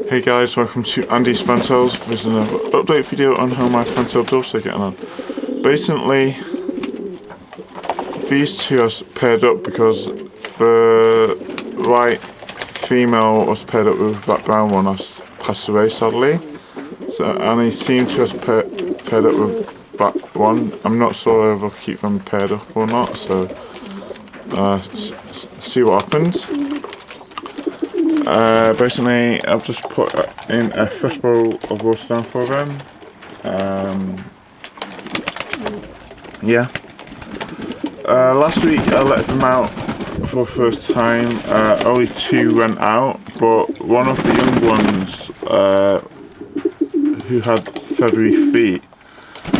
Hey guys, welcome to Andy's Fantails. This is another update video on how my fantail doves are getting on. Basically, these two are paired up because the white female was paired up with that brown one has passed away sadly. So, and he seemed to have paired up with that one. I'm not sure if I'll keep them paired up or not, so see what happens. Basically, I've just put in a fresh bowl of water down for them. Yeah. Last week I let them out for the first time. Only two went out, but one of the young ones who had feathery feet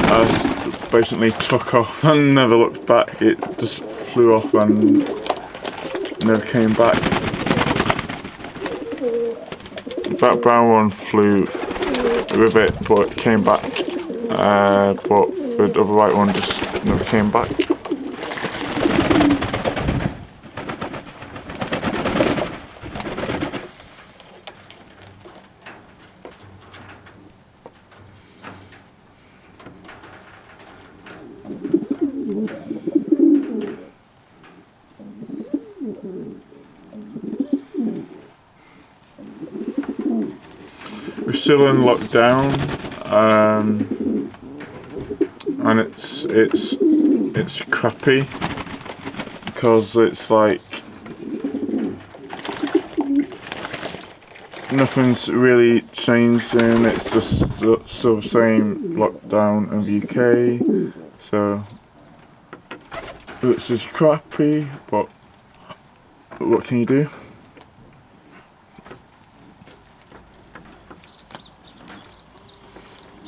has basically took off and never looked back. It just flew off and never came back. That brown one flew with it, but it came back. But the other white one just never came back. We're still in lockdown, and it's crappy because it's like nothing's really changed, and it's just still the same lockdown in the UK. So it's just crappy, but what can you do?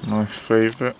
My favourite.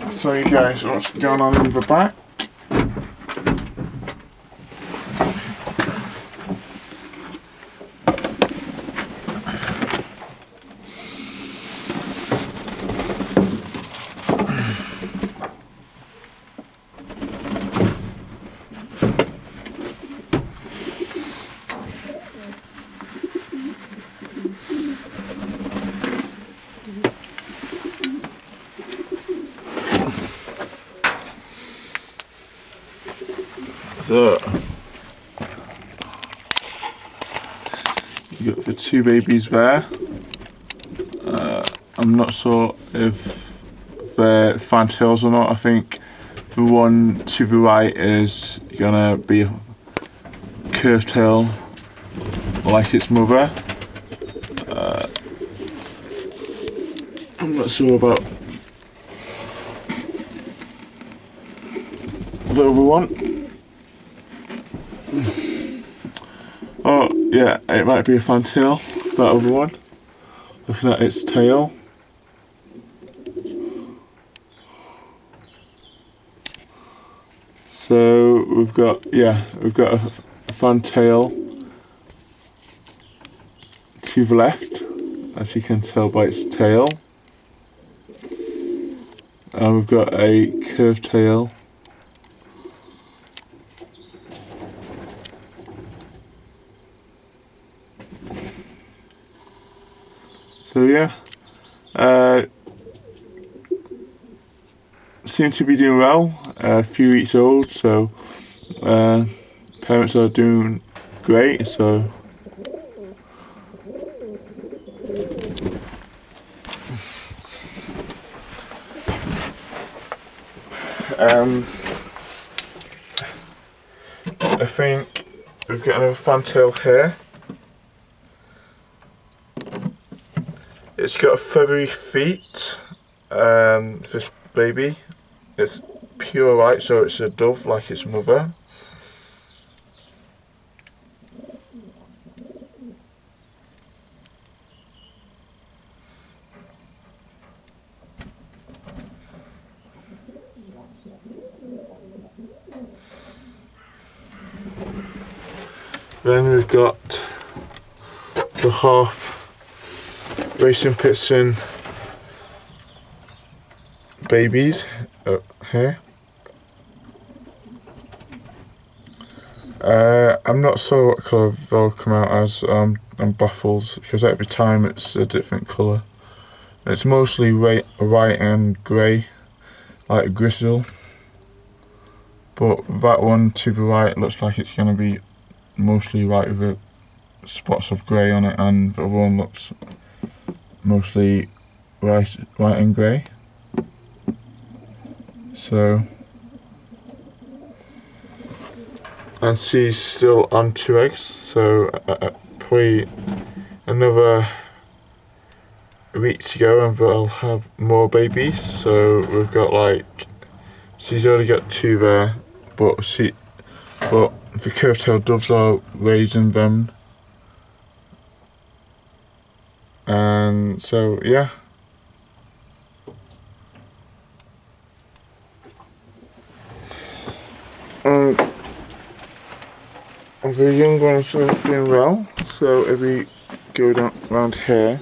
So you guys, what's going on in the back? So you got the two babies there. I'm not sure if they're fantails or not. I think the one to the right is gonna be a curved tail like its mother. I'm not sure about the other one. Oh yeah, it might be a fantail, that other one. Looking at its tail. So we've got a fantail to the left, as you can tell by its tail, and we've got a curved tail. So yeah, seem to be doing well. A few weeks old, so parents are doing great. So I think we've got another fantail here. It's got feathery feet. This baby, it's pure white, so it's a dove like its mother. Then we've got the half racing piston babies here. I'm not sure what colour they'll come out as. I'm baffled because every time it's a different colour. It's mostly white and grey, like a grizzle. But that one to the right looks like it's going to be mostly white with spots of grey on it, and the other one looks mostly white and grey. So, and she's still on 2 eggs, so probably another week to go and they'll have more babies. So we've got she's already got 2 there, but the curved-tailed doves are raising them, and so yeah. The young ones are doing well. So if we go down around here,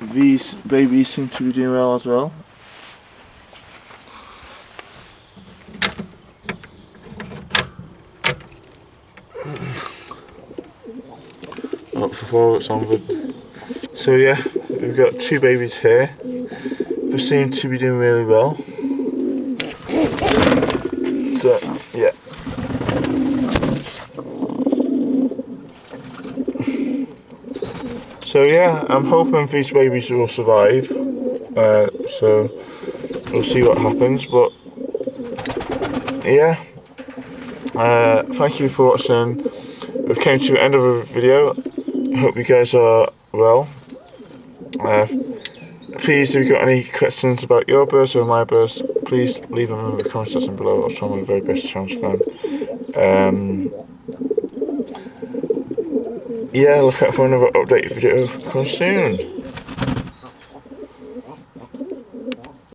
these babies seem to be doing well as well. Up for 4, it's on good. So yeah, we've got 2 babies here. They seem to be doing really well. So yeah. So yeah, I'm hoping these babies will survive. So we'll see what happens. But yeah, thank you for watching. We've came to the end of the video. Hope you guys are well. Please, if you've got any questions about your birds or my birds, please leave them in the comment section below. I'll try my very best to answer them. Yeah, look out for another update video coming soon.